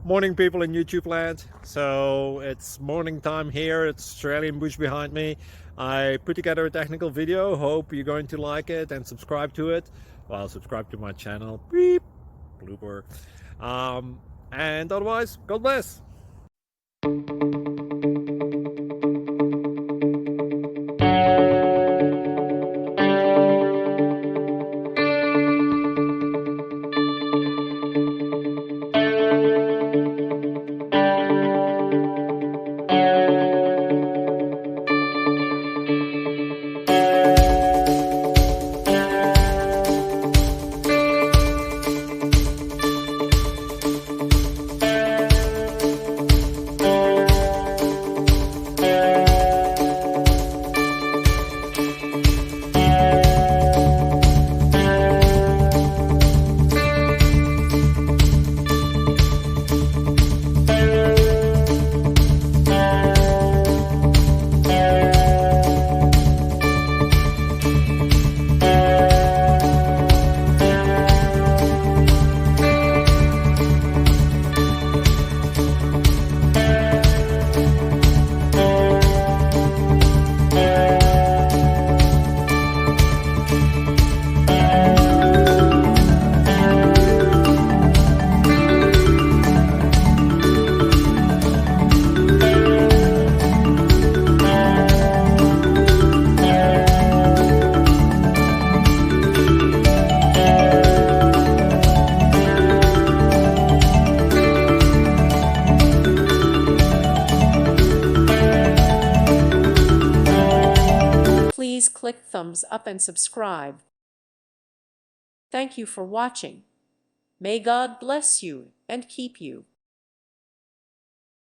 Morning, people in YouTube land. So it's morning time here. It's Australian bush behind me. I put together a technical video. Hope you're going to like it and subscribe to it. Well, subscribe to my channel. Beep. Blooper. And otherwise, God bless. Please click thumbs up and subscribe. Thank you for watching. May God bless you and keep you.